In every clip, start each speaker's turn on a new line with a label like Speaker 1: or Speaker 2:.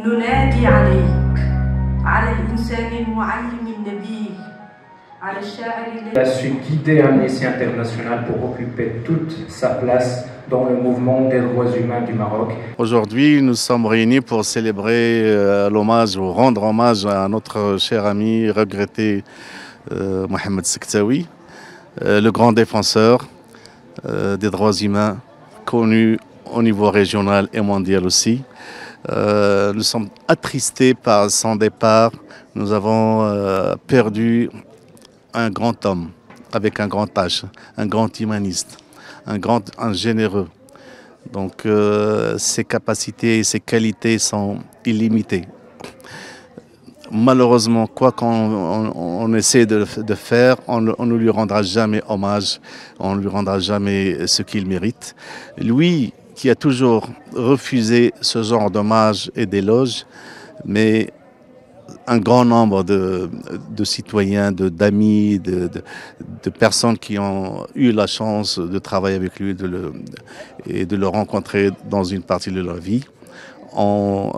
Speaker 1: ننادي عليك على الإنسان المعلم النبيل على الشاعر
Speaker 2: Il a su guider Amnesty International pour occuper toute sa place dans le mouvement des droits humains du Maroc.
Speaker 3: Aujourd'hui, nous sommes réunis pour célébrer l'hommage ou rendre hommage à notre cher ami regretté Mohamed Sektaoui, le grand défenseur des droits humains, connu au niveau régional et mondial aussi. Nous sommes attristés par son départ. Nous avons perdu un grand homme avec un grand H, un grand humaniste, un généreux. Donc ses capacités et ses qualités sont illimitées. Malheureusement, quoi qu'on essaie de faire, on ne lui rendra jamais hommage, on ne lui rendra jamais ce qu'il mérite. Lui qui a toujours refusé ce genre d'hommage et d'éloge, mais un grand nombre de citoyens, d'amis, de personnes qui ont eu la chance de travailler avec lui et de le rencontrer dans une partie de leur vie, ont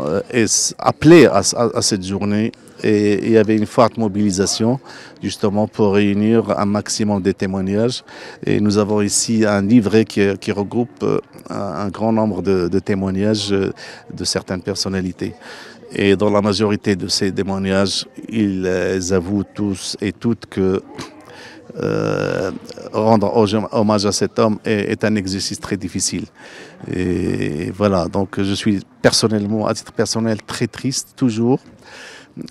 Speaker 3: appelé à cette journée et il y avait une forte mobilisation justement pour réunir un maximum de témoignages. Et nous avons ici un livret qui regroupe un grand nombre de témoignages de certaines personnalités. Et dans la majorité de ces témoignages, ils avouent tous et toutes que rendre hommage à cet homme est un exercice très difficile. Et voilà, donc je suis personnellement, à titre personnel, très triste, toujours.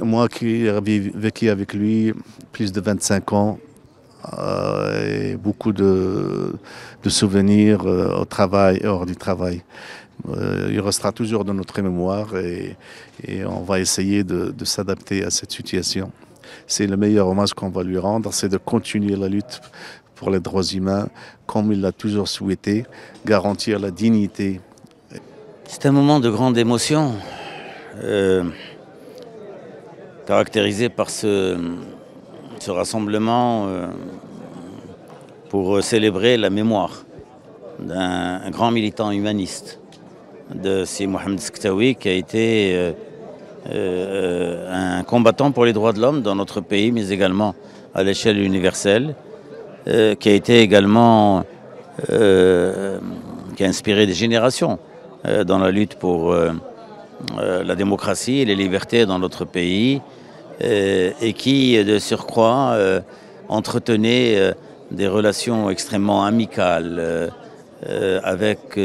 Speaker 3: Moi qui ai vécu avec lui plus de 25 ans, et beaucoup de souvenirs au travail et hors du travail. Il restera toujours dans notre mémoire et on va essayer de s'adapter à cette situation. C'est le meilleur hommage qu'on va lui rendre, c'est de continuer la lutte pour les droits humains comme il l'a toujours souhaité, garantir la dignité.
Speaker 4: C'est un moment de grande émotion, caractérisé par ce rassemblement pour célébrer la mémoire d'un grand militant humaniste, de Si Mohamed Sektaoui, qui a été un combattant pour les droits de l'homme dans notre pays, mais également à l'échelle universelle, qui a été également, qui a inspiré des générations dans la lutte pour la démocratie et les libertés dans notre pays, et qui, de surcroît, entretenait des relations extrêmement amicales avec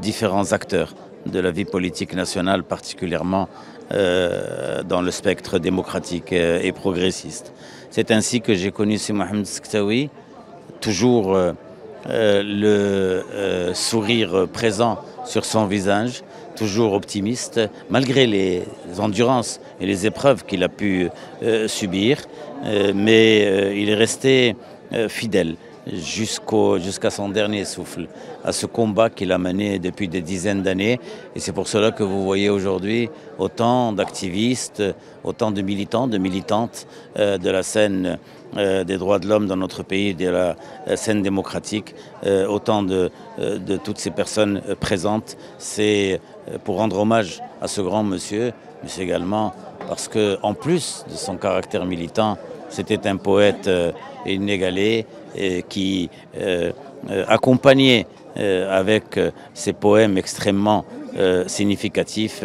Speaker 4: différents acteurs de la vie politique nationale, particulièrement dans le spectre démocratique et progressiste. C'est ainsi que j'ai connu Si Mohamed Sektaoui, toujours le sourire présent sur son visage, toujours optimiste, malgré les endurances et les épreuves qu'il a pu subir, mais il est resté fidèle jusqu'à son dernier souffle, à ce combat qu'il a mené depuis des dizaines d'années. Et c'est pour cela que vous voyez aujourd'hui autant d'activistes, autant de militants, de militantes de la scène des droits de l'homme dans notre pays, de la scène démocratique, autant de toutes ces personnes présentes. C'est pour rendre hommage à ce grand monsieur, mais c'est également parce qu'en plus de son caractère militant, c'était un poète inégalé qui accompagnait avec ses poèmes extrêmement significatifs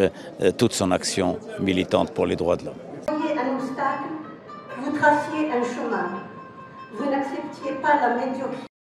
Speaker 4: toute son action militante pour les droits de l'homme.
Speaker 5: Vous voyez un obstacle, vous traciez un chemin. Vous n'acceptiez pas la médiocrité.